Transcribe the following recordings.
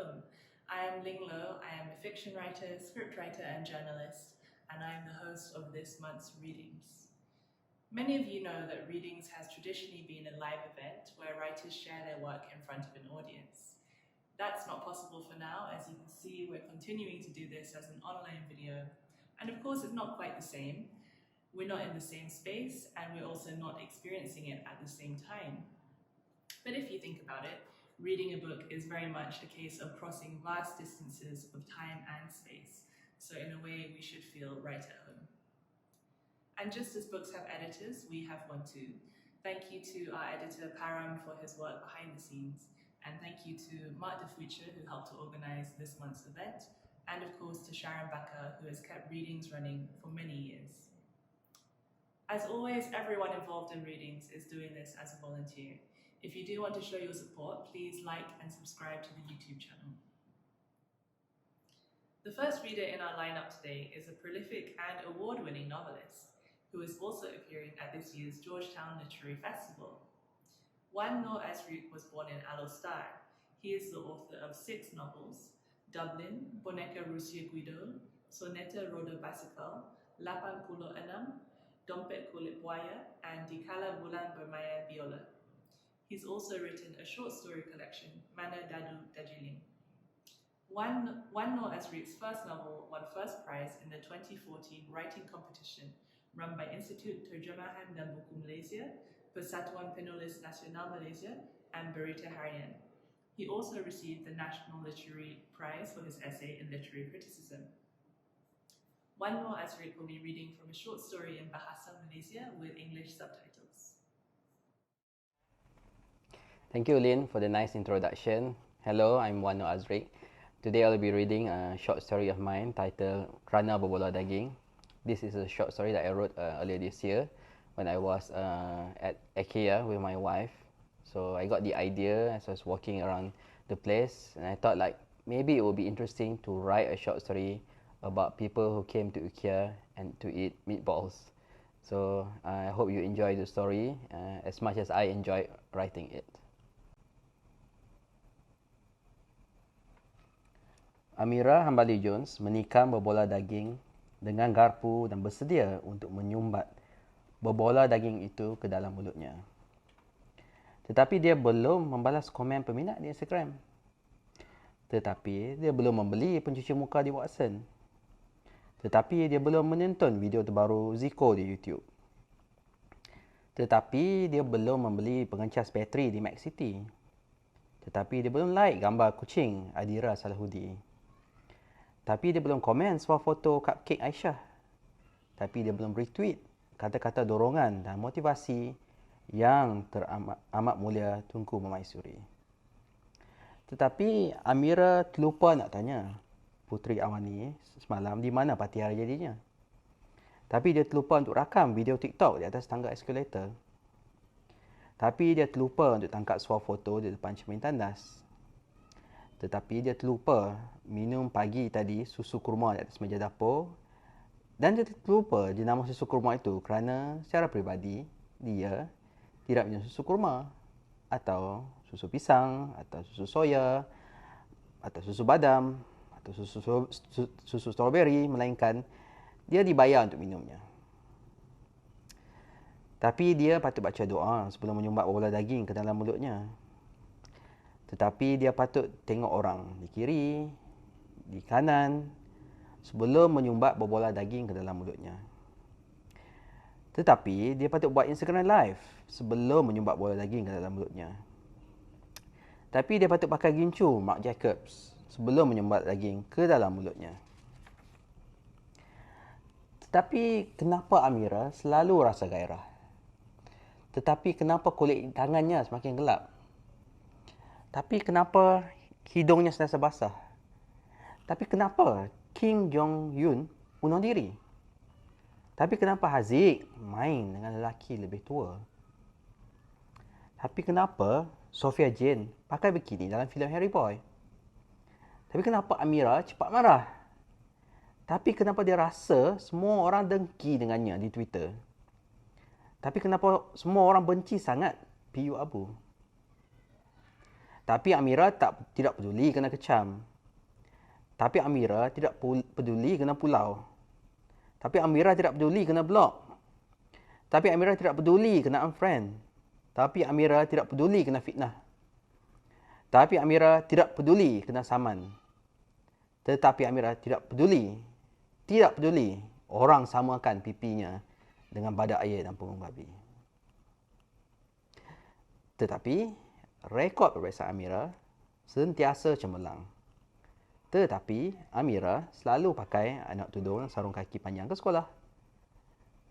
home. I am Ling Low. I am a fiction writer, scriptwriter, and journalist, and I am the host of this month's Readings. Many of you know that Readings has traditionally been a live event where writers share their work in front of an audience. That's not possible for now. As you can see, we're continuing to do this as an online video. And of course, it's not quite the same. We're not in the same space, and we're also not experiencing it at the same time. But if you think about it, reading a book is very much a case of crossing vast distances of time and space. So in a way, we should feel right at home. And just as books have editors, we have one too. Thank you to our editor Param for his work behind the scenes. And thank you to Mark De Future, who helped to organize this month's event. And of course to Sharon Bakker, who has kept Readings running for many years. As always, everyone involved in Readings is doing this as a volunteer. If you do want to show your support, please like and subscribe to the YouTube channel. The first reader in our lineup today is a prolific and award-winning novelist who is also appearing at this year's Georgetown Literary Festival. Wan Nor Azriq was born in Alostar. He is the author of 6 novels: Dublin, Boneka Rusia Guido, Soneta Roda Basikal, 86, Dompet Kulit Buaya, and Dikala Bulan Bermain Biola. He's also written a short story collection, Mana Dadu Dajiling. Wan Nor Azriq's first novel won first prize in the 2014 writing competition run by Institut Terjemahan dan Buku Malaysia, Persatuan Penulis Nasional Malaysia, and Berita Harian. He also received the National Literary Prize for his essay in literary criticism. Wan Nor Azriq will be reading from a short story in Bahasa Malaysia with English subtitles. Thank you, Lin, for the nice introduction. Hello, I'm Wan Nor Azriq. Today I'll be reading a short story of mine titled Kerana Berbola Daging. This is a short story that I wrote earlier this year when I was at IKEA with my wife. So I got the idea as I was walking around the place, and I thought like maybe it would be interesting to write a short story about people who came to IKEA and to eat meatballs. So I hope you enjoy the story as much as I enjoyed writing it. Amira Hambali Jones menikam berbola daging dengan garpu dan bersedia untuk menyumbat berbola daging itu ke dalam mulutnya. Tetapi dia belum membalas komen peminat di Instagram. Tetapi dia belum membeli pencuci muka di Watson. Tetapi dia belum menonton video terbaru Zico di YouTube. Tetapi dia belum membeli pengencas bateri di Mac City. Tetapi dia belum like gambar kucing Adira Salahudi. Tapi dia belum komen sebuah foto cupcake Aisyah. Tapi dia belum retweet kata-kata dorongan dan motivasi yang teramat mulia Tunku Mamaisuri. Tetapi Amira terlupa nak tanya Puteri Awani semalam di mana parti hari jadinya. Tapi dia terlupa untuk rakam video TikTok di atas tangga eskalator. Tapi dia terlupa untuk tangkap sebuah foto di depan cermin tandas. Tetapi dia terlupa minum pagi tadi susu kurma di atas meja dapur. Dan dia terlupa jenama susu kurma itu kerana secara peribadi dia tidak minum susu kurma atau susu pisang atau susu soya atau susu badam atau susu strawberry, melainkan dia dibayar untuk minumnya. Tapi dia patut baca doa sebelum menyumbat bola daging ke dalam mulutnya. Tetapi dia patut tengok orang di kiri, di kanan sebelum menyumbat bola daging ke dalam mulutnya. Tetapi dia patut buat Instagram live sebelum menyumbat bola daging ke dalam mulutnya. Tapi dia patut pakai gincu Marc Jacobs sebelum menyumbat daging ke dalam mulutnya. Tetapi kenapa Amira selalu rasa gairah? Tetapi kenapa kulit tangannya semakin gelap? Tapi kenapa hidungnya sentiasa basah? Tapi kenapa Kim Jong-un bunuh diri? Tapi kenapa Haziq main dengan lelaki lebih tua? Tapi kenapa Sophia Jane pakai bikini dalam filem Harry Boy? Tapi kenapa Amira cepat marah? Tapi kenapa dia rasa semua orang dengki dengannya di Twitter? Tapi kenapa semua orang benci sangat PU Abu? Tapi Amira tidak peduli kena kecam. Tapi Amira tidak peduli kena pulau. Tapi Amira tidak peduli kena block. Tapi Amira tidak peduli kena unfriend. Tapi Amira tidak peduli kena fitnah. Tapi Amira tidak peduli kena saman. Tetapi Amira tidak peduli orang samakan pipinya dengan badak air dan punggung babi. Tetapi rekod peperiksaan Amira sentiasa cemerlang. Tetapi Amira selalu pakai anak tudung sarung kaki panjang ke sekolah.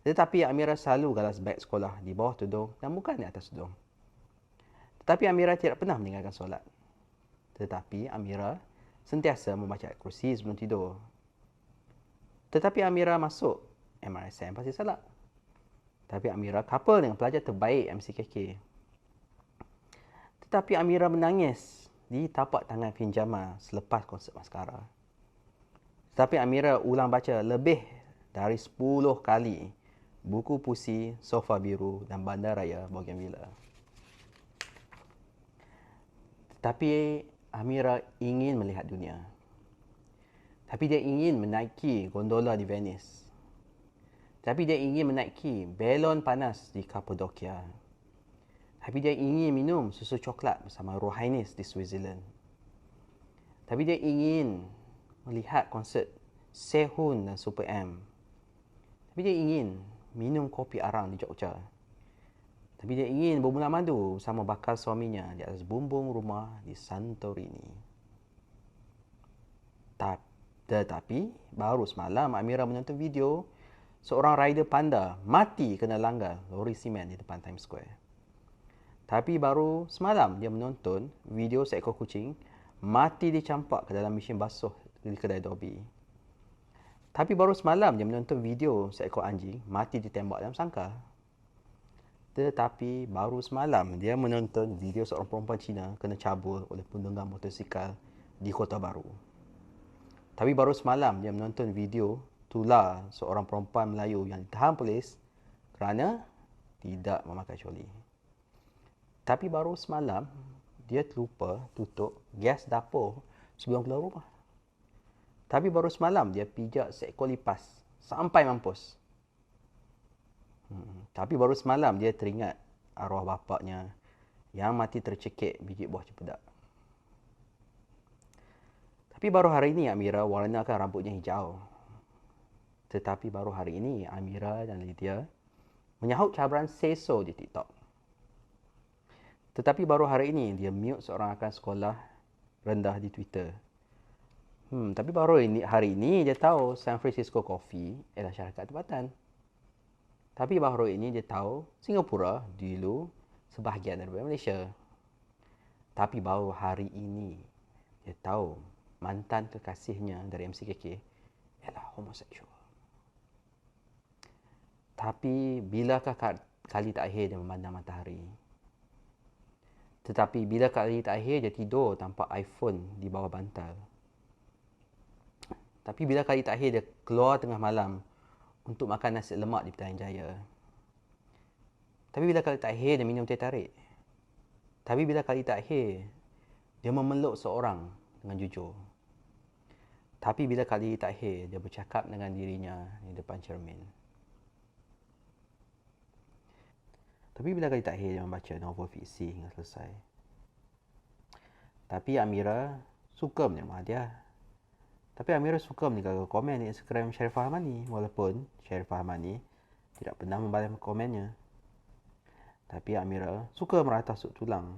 Tetapi Amira selalu galas beg sekolah di bawah tudung dan bukan di atas tudung. Tetapi Amira tidak pernah meninggalkan solat. Tetapi Amira sentiasa membaca ayat kursi sebelum tidur. Tetapi Amira masuk MRSM pasti salah. Tapi Amira couple dengan pelajar terbaik MCKK. Tetapi Amira menangis di tapak tangan Finjama selepas konsert maskara. Tetapi Amira ulang baca lebih dari 10 kali buku puisi, Sofa Biru dan Bandaraya Bougainville. Tetapi Amira ingin melihat dunia. Tapi dia ingin menaiki gondola di Venice. Tapi dia ingin menaiki belon panas di Cappadocia. Tapi dia ingin minum susu coklat bersama Rohainis di Switzerland. Tapi dia ingin melihat konsert Sehun dan Super M. Tapi dia ingin minum kopi arang di Jogja. Tapi dia ingin bermula madu bersama bakal suaminya di atas bumbung rumah di Santorini. Tetapi baru semalam Amira menonton video seorang rider panda mati kena langgar lori simen di depan Times Square. Tapi baru semalam dia menonton video seekor kucing mati dicampak ke dalam mesin basuh di kedai Dobby. Tapi baru semalam dia menonton video seekor anjing mati ditembak dalam sangkar. Tetapi baru semalam dia menonton video seorang perempuan Cina kena cabul oleh penunggang motosikal di Kota Baru. Tapi baru semalam dia menonton video tular seorang perempuan Melayu yang ditahan polis kerana tidak memakai coli. Tapi baru semalam dia terlupa tutup gas dapur sebelum keluar rumah. Tapi baru semalam dia pijak seekor lipas sampai mampus. Tapi baru semalam dia teringat arwah bapaknya yang mati tercekik biji buah cempedak. Tapi baru hari ini Amira warnakan rambutnya hijau. Tetapi baru hari ini Amira dan Lydia menyahut cabaran seso di TikTok. Tetapi baru hari ini dia mute seorang rakan sekolah rendah di Twitter. Tapi baru hari ini dia tahu San Francisco Coffee ialah syarikat tempatan. Tapi baru ini dia tahu Singapura dulu sebahagian daripada Malaysia. Tapi baru hari ini dia tahu mantan kekasihnya dari MCKK ialah homoseksual. Tapi bilakah kali terakhir dia memandang matahari? Tetapi bila kali terakhir dia tidur tanpa iPhone di bawah bantal? Tapi bila kali terakhir dia keluar tengah malam untuk makan nasi lemak di Petaling Jaya? Tapi bila kali terakhir dia minum teh tarik? Tapi bila kali terakhir dia memeluk seorang dengan jujur? Tapi bila kali terakhir dia bercakap dengan dirinya di depan cermin? Tapi bila kali terakhir dia membaca novel fiksi hingga selesai? Tapi Amira suka menerima hadiah. Tapi Amira suka meninggalkan komen di Instagram Sharifah Hamani walaupun Sharifah Hamani tidak pernah membalas komennya. Tapi Amira suka meratah sup tulang.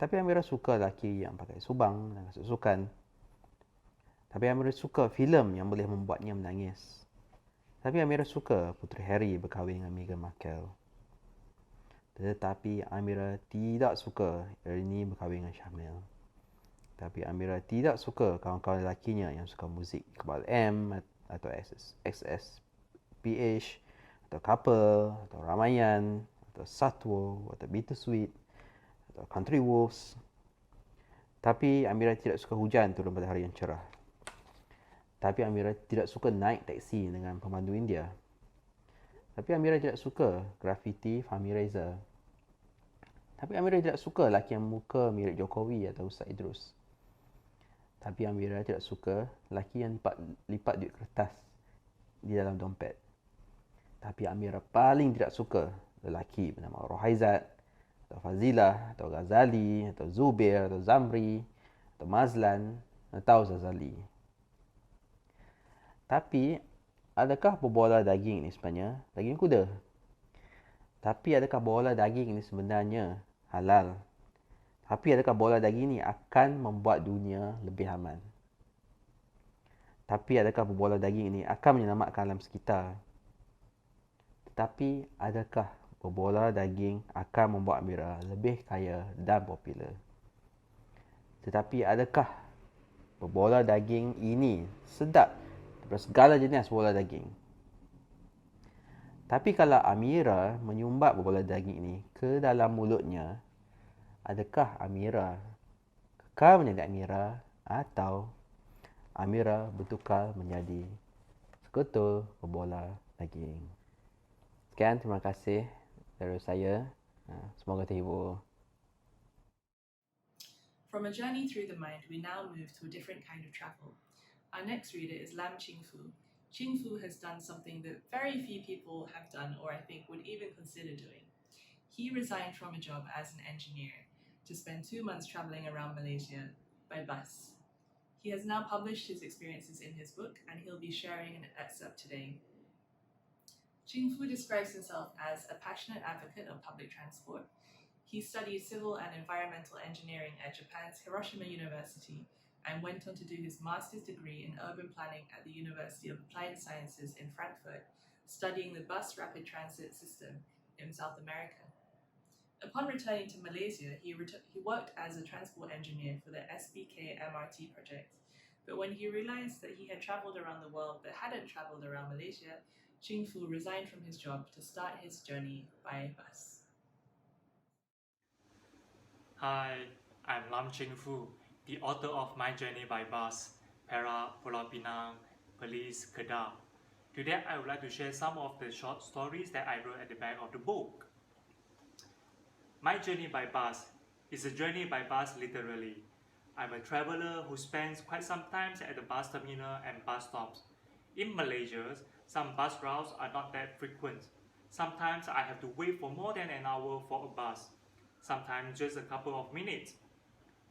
Tapi Amira suka lelaki yang pakai subang dan kasut sukan. Tapi Amira suka filem yang boleh membuatnya menangis. Tapi Amira suka Puteri Harry berkahwin dengan Meghan Markle. Tetapi Amira tidak suka Ernie berkahwin dengan Shamil. Tapi Amira tidak suka kawan-kawan lelakinya yang suka muzik Kebal M atau XSPH atau Couple atau Ramayan atau Satwo atau Bittersweet atau Country Wolves. Tapi Amira tidak suka hujan turun pada hari yang cerah. Tapi Amira tidak suka naik teksi dengan pemandu India. Tapi Amira tidak suka grafiti Fahmi Reza. Tapi Amira tidak suka lelaki yang muka mirip Jokowi atau Ustaz Idrus. Tapi Amira tidak suka lelaki yang lipat duit kertas di dalam dompet. Tapi Amira paling tidak suka lelaki bernama Rohaizat, atau Fazilah, atau Ghazali, atau Zubir, atau Zamri, atau Mazlan, atau Zazali. Tapi, adakah berbola daging ini sebenarnya daging kuda? Tapi adakah bola daging ini sebenarnya halal? Tapi adakah bola daging ini akan membuat dunia lebih aman? Tapi adakah berbola daging ini akan menyelamatkan alam sekitar? Tetapi adakah berbola daging akan membuat Amira lebih kaya dan popular? Tetapi adakah berbola daging ini sedap daripada segala jenis bola daging? Tapi kalau Amira menyumbat berbola daging ini ke dalam mulutnya, adakah Amira kekal menjadi Amira atau Amira bertukar menjadi sekutu berbola daging? Sekian, terima kasih dari saya. Semoga terhibur. From a journey through the mind, we now move to a different kind of travel. Our next reader is Lam Ching Fu. Ching Fu has done something that very few people have done or I think would even consider doing. He resigned from a job as an engineer to spend 2 months traveling around Malaysia by bus. He has now published his experiences in his book and he'll be sharing an excerpt today. Ching Fu describes himself as a passionate advocate of public transport. He studied civil and environmental engineering at Japan's Hiroshima University and went on to do his master's degree in urban planning at the University of Applied Sciences in Frankfurt, studying the bus rapid transit system in South America. Upon returning to Malaysia, he worked as a transport engineer for the SBK MRT project. But when he realized that he had traveled around the world but hadn't traveled around Malaysia, Ching Fu resigned from his job to start his journey by bus. Hi, I'm Lam Ching Fu, the author of My Journey by Bus, Perak, Pulau Pinang, Perlis, Kedah. Today I would like to share some of the short stories that I wrote at the back of the book. My Journey by Bus is a journey by bus literally. I'm a traveler who spends quite some time at the bus terminal and bus stops. In Malaysia, some bus routes are not that frequent. Sometimes I have to wait for more than an hour for a bus, sometimes just a couple of minutes.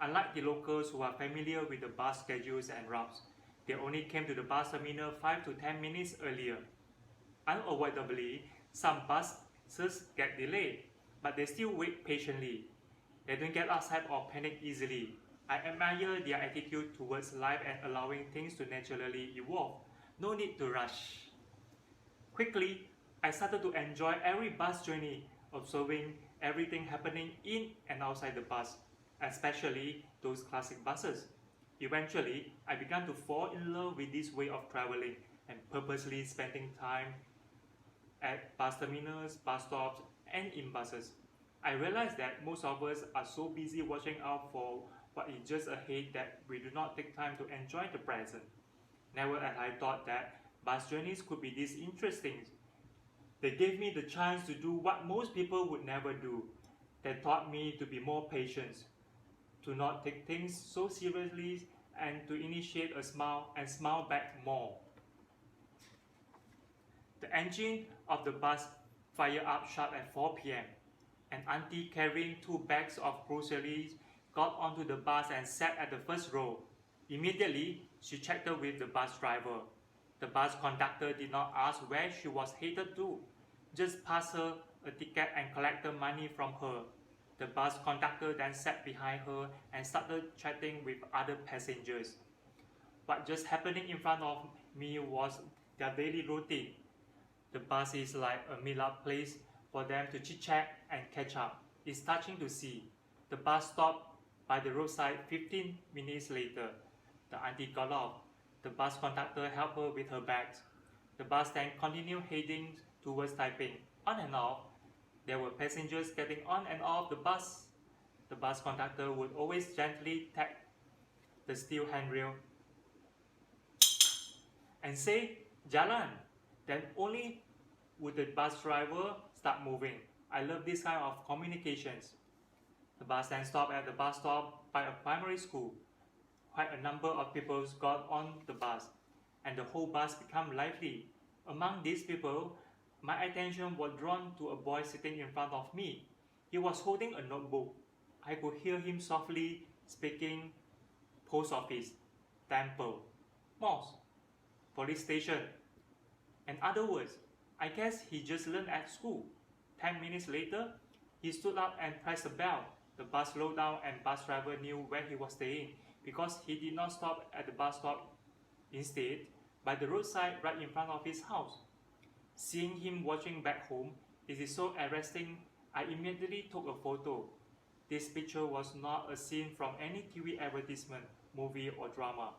Unlike the locals who are familiar with the bus schedules and routes, they only came to the bus terminal 5 to 10 minutes earlier. Unavoidably, some buses get delayed, but they still wait patiently. They don't get upset or panic easily. I admire their attitude towards life and allowing things to naturally evolve. No need to rush. Quickly, I started to enjoy every bus journey, observing everything happening in and outside the bus, especially those classic buses. Eventually, I began to fall in love with this way of traveling and purposely spending time at bus terminals, bus stops, and in buses. I realized that most of us are so busy watching out for what is just ahead that we do not take time to enjoy the present. Never had I thought that bus journeys could be this interesting. They gave me the chance to do what most people would never do. They taught me to be more patient, to not take things so seriously, and to initiate a smile and smile back more. The engine of the bus fired up sharp at 4 p.m. An auntie carrying 2 bags of groceries got onto the bus and sat at the first row. Immediately, she checked with the bus driver. The bus conductor did not ask where she was headed to, just passed her a ticket and collected money from her. The bus conductor then sat behind her and started chatting with other passengers. What just happening in front of me was their daily routine. The bus is like a meet-up place for them to chit-chat and catch up. It's touching to see. The bus stopped by the roadside 15 minutes later. The auntie got off. The bus conductor helped her with her bags. The bus then continued heading towards Taipei. On and off, there were passengers getting on and off the bus. The bus conductor would always gently tap the steel handrail and say, "Jalan." Then only would the bus driver start moving. I love this kind of communications. The bus then stopped at the bus stop by a primary school. Quite a number of people got on the bus, and the whole bus became lively. Among these people, my attention was drawn to a boy sitting in front of me. He was holding a notebook. I could hear him softly speaking: post office, temple, mosque, police station, and other words. I guess he just learned at school. 10 minutes later, he stood up and pressed the bell. The bus slowed down and bus driver knew where he was staying because he did not stop at the bus stop. Instead, by the roadside right in front of his house. Seeing him watching back home, it is so arresting, I immediately took a photo. This picture was not a scene from any TV advertisement, movie or drama.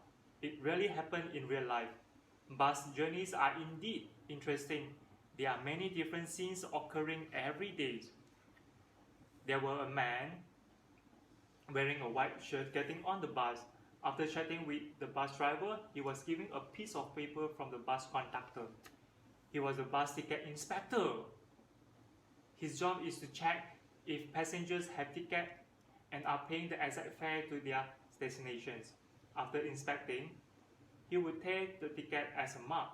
It really happened in real life. Bus journeys are indeed interesting. There are many different scenes occurring every day. There was a man wearing a white shirt getting on the bus. After chatting with the bus driver, he was given a piece of paper from the bus conductor. He was a bus ticket inspector. His job is to check if passengers have tickets and are paying the exact fare to their destinations. After inspecting, he would take the ticket as a mark.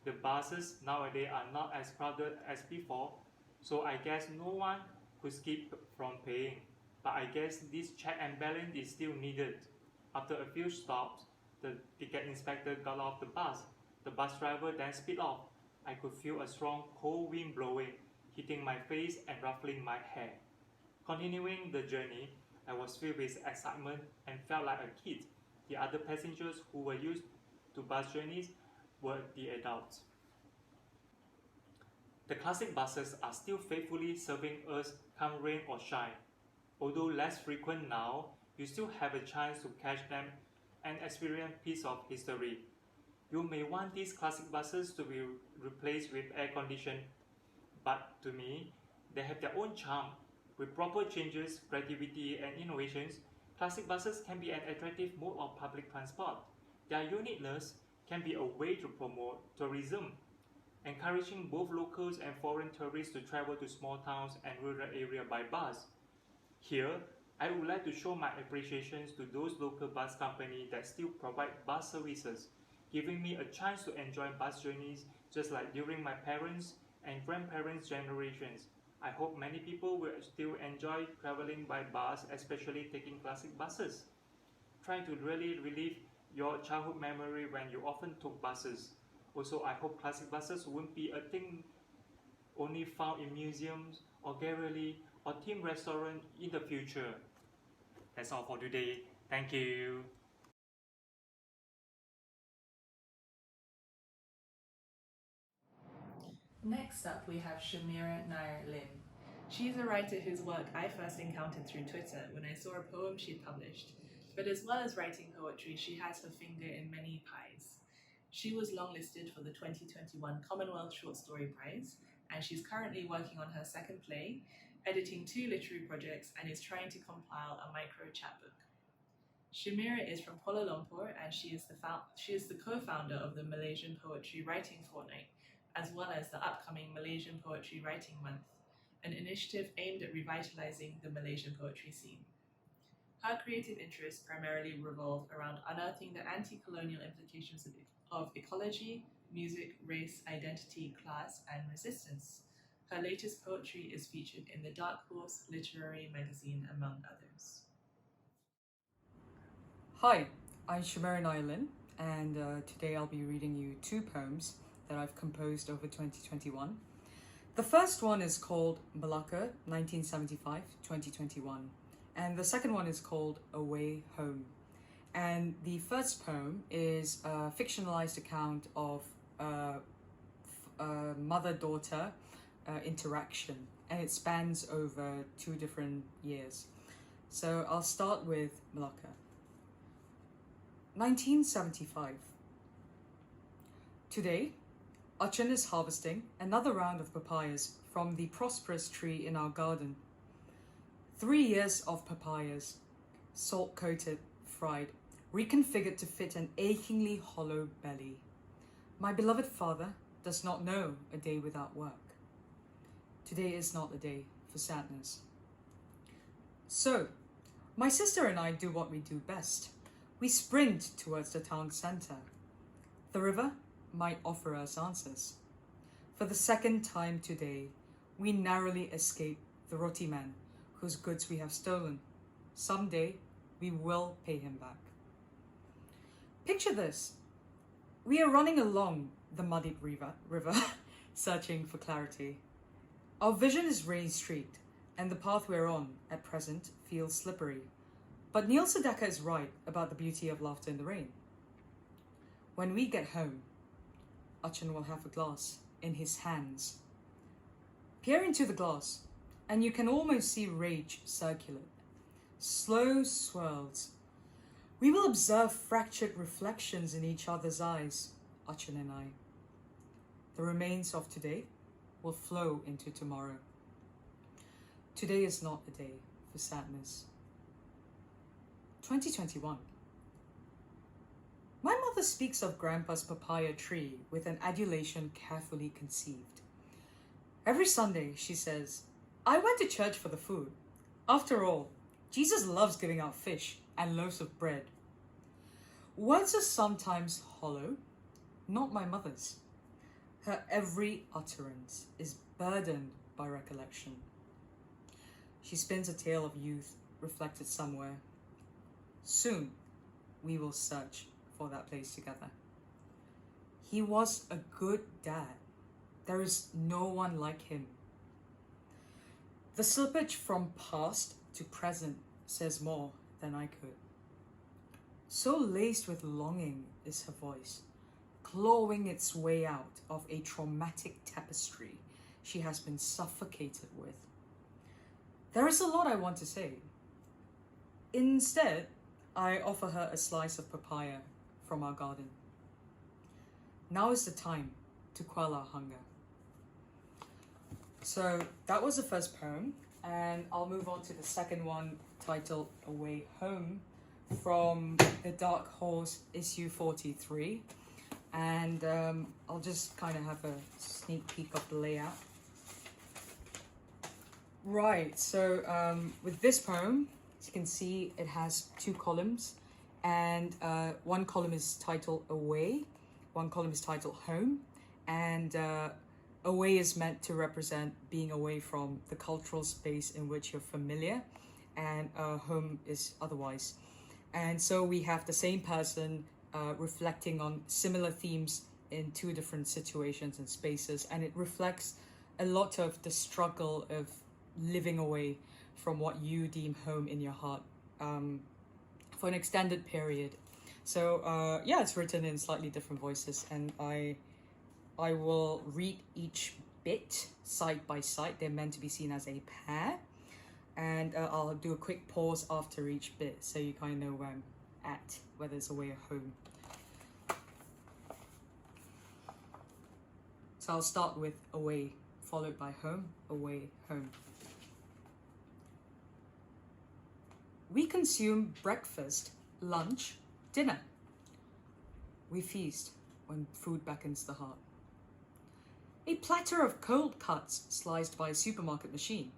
The buses nowadays are not as crowded as before, so I guess no one could skip from paying. But I guess this check and balance is still needed. After a few stops, the ticket inspector got off the bus. The bus driver then sped off. I could feel a strong cold wind blowing, hitting my face and ruffling my hair. Continuing the journey, I was filled with excitement and felt like a kid. The other passengers who were used to bus journeys were the adults. The classic buses are still faithfully serving us come rain or shine. Although less frequent now, you still have a chance to catch them and experience a piece of history. You may want these classic buses to be replaced with air-conditioned, but to me, they have their own charm. With proper changes, creativity, and innovations, classic buses can be an attractive mode of public transport. Their uniqueness can be a way to promote tourism, encouraging both locals and foreign tourists to travel to small towns and rural areas by bus. Here, I would like to show my appreciation to those local bus companies that still provide bus services, giving me a chance to enjoy bus journeys just like during my parents' and grandparents' generations. I hope many people will still enjoy traveling by bus, especially taking classic buses. Try to really relive your childhood memory when you often took buses. Also, I hope classic buses won't be a thing only found in museums or gallery or theme restaurant in the future. That's all for today. Thank you. Next up, we have Shamira Nair Lin. She's a writer whose work I first encountered through Twitter when I saw a poem she'd published. But as well as writing poetry, she has her finger in many pies. She was longlisted for the 2021 Commonwealth Short Story Prize, and she's currently working on her second play, editing 2 literary projects, and is trying to compile a micro chapbook. Shamira is from Kuala Lumpur, and she is the co-founder of the Malaysian Poetry Writing Fortnight, as well as the upcoming Malaysian Poetry Writing Month, an initiative aimed at revitalizing the Malaysian poetry scene. Her creative interests primarily revolve around unearthing the anti-colonial implications of ecology, music, race, identity, class, and resistance. Her latest poetry is featured in the Dark Horse Literary Magazine, among others. Hi, I'm Shameera Nair Lin, and today I'll be reading you 2 poems that I've composed over 2021. The first one is called Malacca, 1975-2021, and the second one is called Away Home. And the first poem is a fictionalized account of mother-daughter interaction, and it spans over 2 different years. So I'll start with Malacca. 1975. Today, Achin is harvesting another round of papayas from the prosperous tree in our garden. 3 years of papayas, salt-coated, fried, reconfigured to fit an achingly hollow belly. My beloved father does not know a day without work. Today is not a day for sadness. So, my sister and I do what we do best. We sprint towards the town centre. The river might offer us answers. For the second time today, we narrowly escape the roti man whose goods we have stolen. Someday, we will pay him back. Picture this. We are running along the muddied river searching for clarity. Our vision is rain-streaked, and the path we're on at present feels slippery. But Neil Sedaka is right about the beauty of laughter in the rain. When we get home, Achan will have a glass in his hands. Peer into the glass, and you can almost see rage circulate. Slow swirls. We will observe fractured reflections in each other's eyes, Achan and I. The remains of today will flow into tomorrow. Today is not a day for sadness. 2021. My mother speaks of Grandpa's papaya tree with an adulation carefully conceived. Every Sunday, she says, I went to church for the food. After all, Jesus loves giving out fish and loaves of bread. Words are sometimes hollow, not my mother's. Her every utterance is burdened by recollection. She spins a tale of youth reflected somewhere. Soon, we will search for that place together. He was a good dad. There is no one like him. The slippage from past to present says more than I could. So laced with longing is her voice, clawing its way out of a traumatic tapestry she has been suffocated with. There is a lot I want to say. Instead, I offer her a slice of papaya from our garden. Now is the time to quell our hunger. So that was the first poem, and I'll move on to the second one, titled Away Home, from The Dark Horse, issue 43. And I'll just kind of have a sneak peek of the layout. Right, so with this poem, as you can see, it has 2 columns, and one column is titled Away, one column is titled Home, and away is meant to represent being away from the cultural space in which you're familiar, and home is otherwise. And so we have the same person reflecting on similar themes in 2 different situations and spaces, and it reflects a lot of the struggle of living away from what you deem home in your heart for an extended period. So yeah, it's written in slightly different voices, and I will read each bit side by side. They're meant to be seen as a pair, and I'll do a quick pause after each bit so you kind of know where I'm at, whether it's away or home. So I'll start with away, followed by home, away, home. We consume breakfast, lunch, dinner. We feast when food beckons the heart. A platter of cold cuts sliced by a supermarket machine.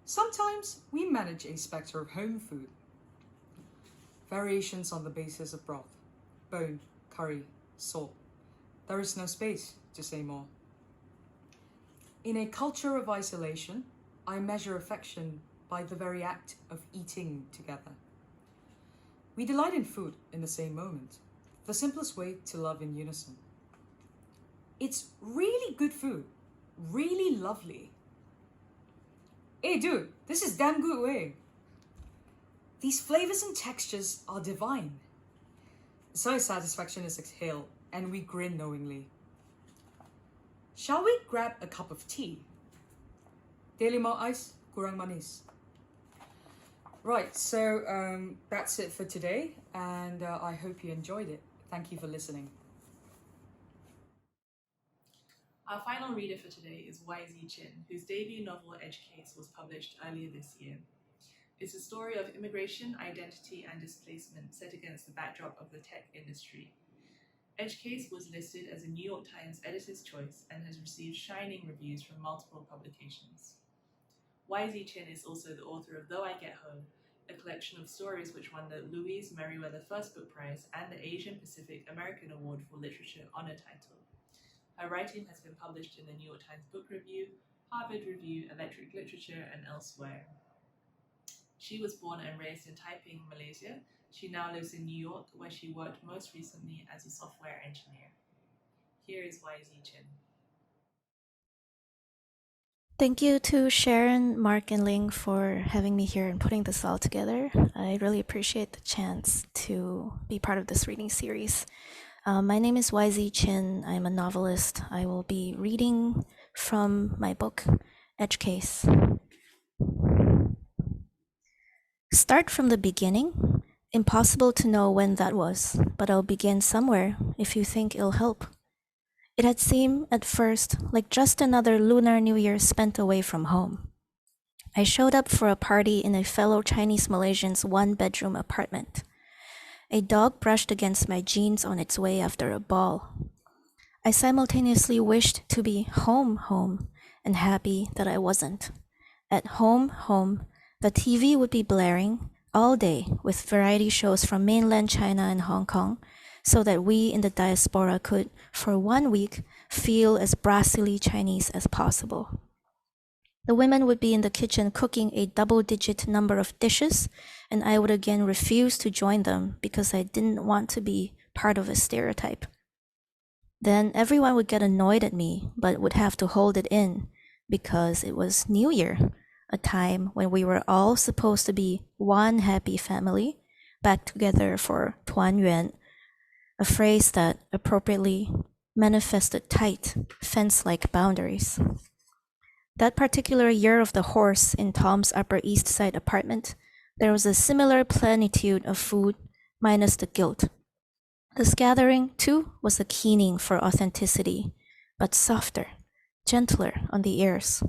Sometimes we manage a spectre of home food. Variations on the basis of broth, bone, curry, salt. There is no space to say more. In a culture of isolation, I measure affection by the very act of eating together. We delight in food in the same moment, the simplest way to love in unison. It's really good food, really lovely. Hey dude, this is damn good way. These flavors and textures are divine. A sigh of satisfaction is exhaled, and we grin knowingly. Shall we grab a cup of tea? Daily mau ice, kurang manis. Right, so that's it for today, and I hope you enjoyed it. Thank you for listening. Our final reader for today is YZ Chin, whose debut novel Edge Case was published earlier this year. It's a story of immigration, identity, and displacement set against the backdrop of the tech industry. Edge Case was listed as a New York Times Editor's Choice and has received shining reviews from multiple publications. YZ Chin is also the author of Though I Get Home, a collection of stories which won the Louise Merriweather First Book Prize and the Asian Pacific American Award for Literature Honor Title. Her writing has been published in the New York Times Book Review, Harvard Review, Electric Literature, and elsewhere. She was born and raised in Taiping, Malaysia. She now lives in New York, where she worked most recently as a software engineer. Here is YZ Chin. Thank you to Sharon, Mark, and Ling for having me here and putting this all together. I really appreciate the chance to be part of this reading series. My name is YZ Chin. I'm a novelist. I will be reading from my book, Edge Case. Start from the beginning. Impossible to know when that was, but I'll begin somewhere if you think it'll help. It had seemed, at first, like just another Lunar New Year spent away from home. I showed up for a party in a fellow Chinese Malaysian's one-bedroom apartment. A dog brushed against my jeans on its way after a ball. I simultaneously wished to be home, and happy that I wasn't. At home, the TV would be blaring all day with variety shows from mainland China and Hong Kong, so that we in the diaspora could, for 1 week, feel as brassily Chinese as possible. The women would be in the kitchen cooking a double-digit number of dishes, and I would again refuse to join them because I didn't want to be part of a stereotype. Then everyone would get annoyed at me, but would have to hold it in because it was New Year, a time when we were all supposed to be one happy family, back together for Tuan Yuan, a phrase that appropriately manifested tight, fence-like boundaries. That particular year of the horse in Tom's Upper East Side apartment, there was a similar plenitude of food, minus the guilt. This gathering, too, was a keening for authenticity, but softer, gentler on the ears.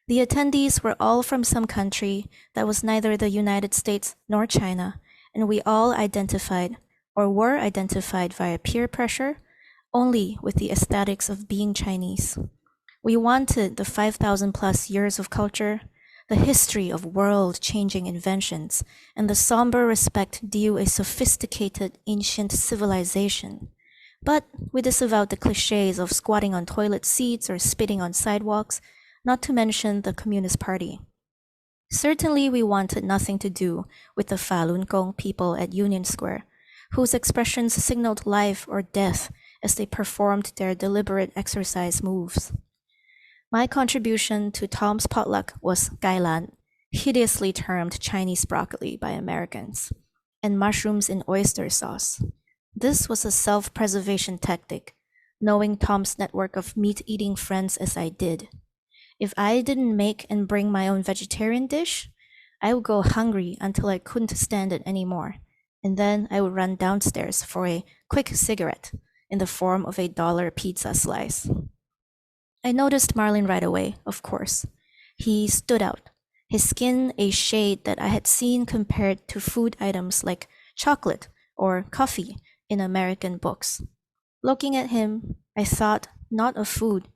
The attendees were all from some country that was neither the United States nor China, and we all identified, or were identified via peer pressure, only with the aesthetics of being Chinese. We wanted the 5,000 plus years of culture, the history of world-changing inventions, and the somber respect due a sophisticated ancient civilization. But we disavowed the cliches of squatting on toilet seats or spitting on sidewalks, not to mention the Communist Party. Certainly we wanted nothing to do with the Falun Gong people at Union Square, whose expressions signaled life or death as they performed their deliberate exercise moves. My contribution to Tom's potluck was gailan, hideously termed Chinese broccoli by Americans, and mushrooms in oyster sauce. This was a self-preservation tactic, knowing Tom's network of meat-eating friends as I did. If I didn't make and bring my own vegetarian dish, I would go hungry until I couldn't stand it anymore, and then I would run downstairs for a quick cigarette in the form of a $1 pizza slice. I noticed Marlin right away, of course. He stood out, his skin a shade that I had seen compared to food items like chocolate or coffee in American books. Looking at him, I thought not of food,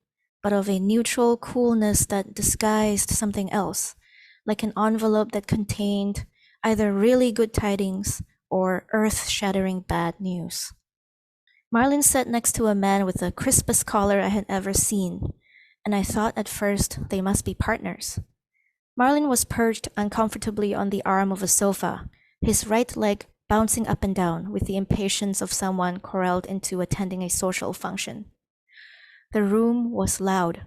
but of a neutral coolness that disguised something else, like an envelope that contained either really good tidings or earth-shattering bad news. Marlin sat next to a man with the crispest collar I had ever seen, and I thought at first they must be partners. Marlin was perched uncomfortably on the arm of a sofa, his right leg bouncing up and down with the impatience of someone corralled into attending a social function. The room was loud.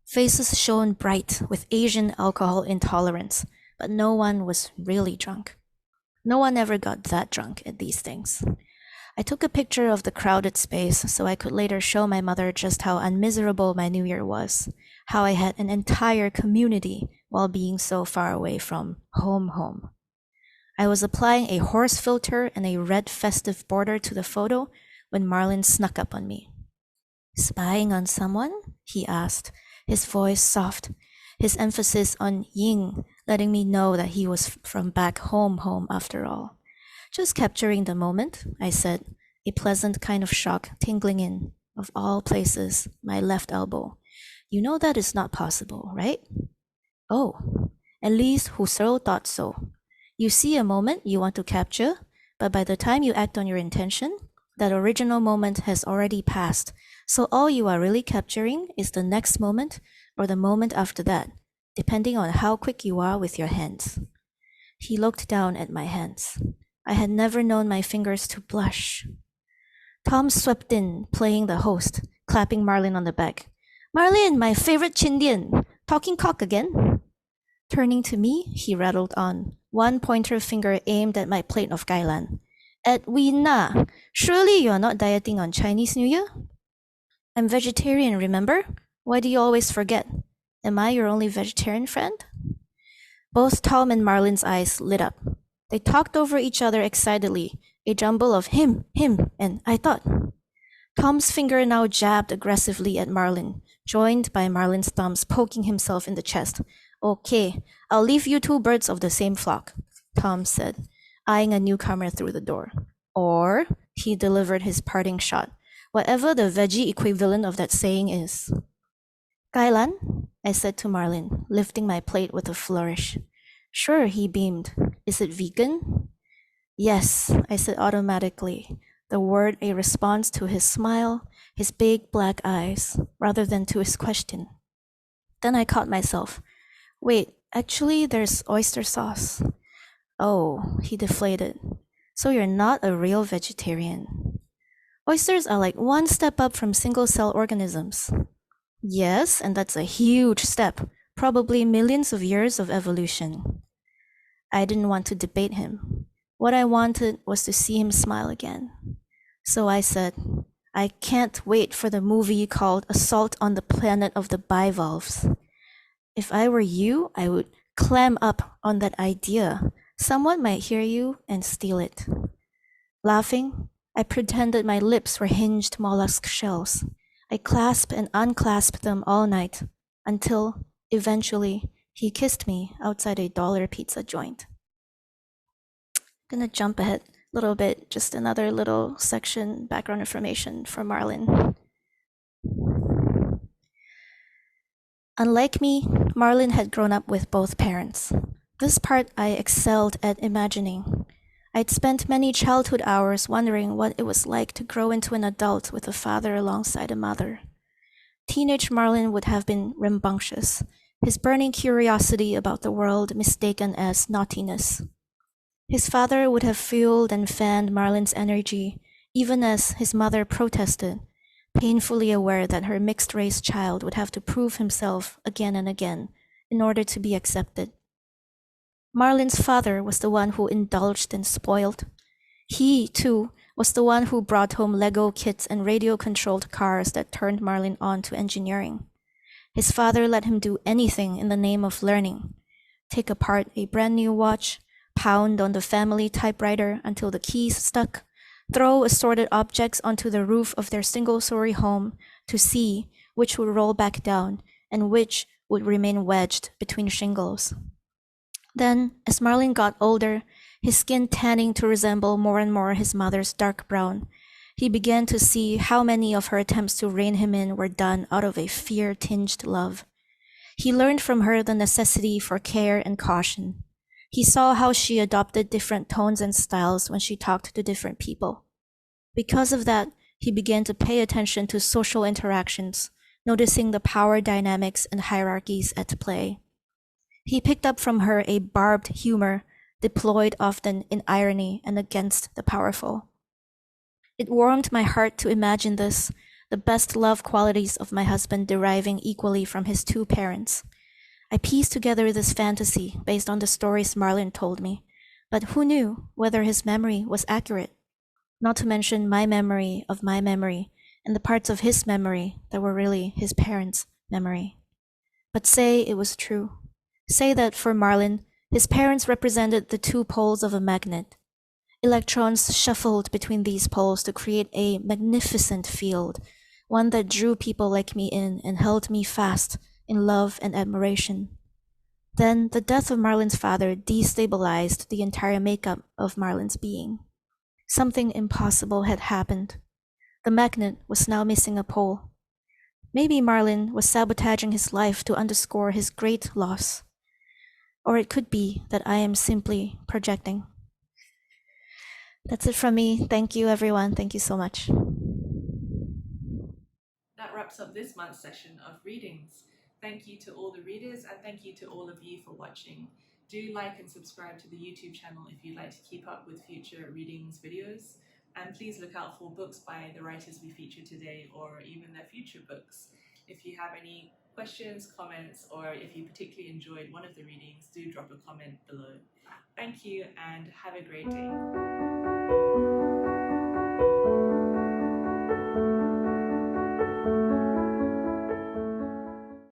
Faces shone bright with Asian alcohol intolerance, but no one was really drunk. No one ever got that drunk at these things. I took a picture of the crowded space so I could later show my mother just how unmiserable my New Year was, how I had an entire community while being so far away from home. I was applying a horse filter and a red festive border to the photo when Marlin snuck up on me. "Spying on someone?" he asked, his voice soft, his emphasis on ying, letting me know that he was from back home after all. "Just capturing the moment," I said, a pleasant kind of shock tingling in, of all places, my left elbow. "You know that is not possible, right?" "Oh." At least Husserl thought so. You see a moment you want to capture, but by the time you act on your intention, that original moment has already passed. So all you are really capturing is the next moment or the moment after that, depending on how quick you are with your hands. He looked down at my hands. I had never known my fingers to blush. Tom swept in, playing the host, clapping Marlin on the back. Marlin, my favorite Chindian! Talking cock again? Turning to me, he rattled on, one pointer finger aimed at my plate of gailan. Edwina, surely you are not dieting on Chinese New Year? I'm vegetarian, remember? Why do you always forget? Am I your only vegetarian friend? Both Tom and Marlin's eyes lit up. They talked over each other excitedly, a jumble of him, and I thought. Tom's finger now jabbed aggressively at Marlin, joined by Marlin's thumbs poking himself in the chest. Okay, I'll leave you two birds of the same flock, Tom said, eyeing a newcomer through the door. Or, he delivered his parting shot, whatever the veggie equivalent of that saying is. Kailan? I said to Marlin, lifting my plate with a flourish. Sure, he beamed. Is it vegan? Yes, I said automatically, the word a response to his smile, his big black eyes, rather than to his question. Then I caught myself. Wait, actually, there's oyster sauce. Oh, he deflated. So you're not a real vegetarian. Oysters are like one step up from single-cell organisms. Yes, and that's a huge step, probably millions of years of evolution. I didn't want to debate him. What I wanted was to see him smile again. So I said, I can't wait for the movie called Assault on the Planet of the Bivalves. If I were you, I would clam up on that idea. Someone might hear you and steal it. Laughing, I pretended my lips were hinged mollusk shells. I clasped and unclasped them all night, until, eventually, he kissed me outside a $1 pizza joint. Gonna jump ahead a little bit, just another little section, background information for Marlin. Unlike me, Marlin had grown up with both parents. This part I excelled at imagining. I'd spent many childhood hours wondering what it was like to grow into an adult with a father alongside a mother. Teenage Marlin would have been rambunctious, his burning curiosity about the world mistaken as naughtiness. His father would have fueled and fanned Marlin's energy, even as his mother protested, painfully aware that her mixed-race child would have to prove himself again and again in order to be accepted. Marlin's father was the one who indulged and spoiled. He, too, was the one who brought home Lego kits and radio-controlled cars that turned Marlin on to engineering. His father let him do anything in the name of learning. Take apart a brand new watch, pound on the family typewriter until the keys stuck, throw assorted objects onto the roof of their single-story home to see which would roll back down and which would remain wedged between shingles. Then, as Marlin got older, his skin tanning to resemble more and more his mother's dark brown, he began to see how many of her attempts to rein him in were done out of a fear-tinged love. He learned from her the necessity for care and caution. He saw how she adopted different tones and styles when she talked to different people. Because of that, he began to pay attention to social interactions, noticing the power dynamics and hierarchies at play. He picked up from her a barbed humor, deployed often in irony and against the powerful. It warmed my heart to imagine this, the best love qualities of my husband deriving equally from his two parents. I pieced together this fantasy based on the stories Marlin told me, but who knew whether his memory was accurate? Not to mention my memory of my memory and the parts of his memory that were really his parents' memory. But say it was true. Say that for Marlin, his parents represented the two poles of a magnet. Electrons shuffled between these poles to create a magnificent field, one that drew people like me in and held me fast in love and admiration. Then the death of Marlin's father destabilized the entire makeup of Marlin's being. Something impossible had happened. The magnet was now missing a pole. Maybe Marlin was sabotaging his life to underscore his great loss. Or it could be that I am simply projecting. That's it from me. Thank you, everyone. Thank you so much. That wraps up this month's session of readings. Thank you to all the readers and thank you to all of you for watching. Do like and subscribe to the YouTube channel if you'd like to keep up with future readings videos. And please look out for books by the writers we featured today or even their future books. If you have any questions, comments, or if you particularly enjoyed one of the readings, do drop a comment below. Thank you and have a great day.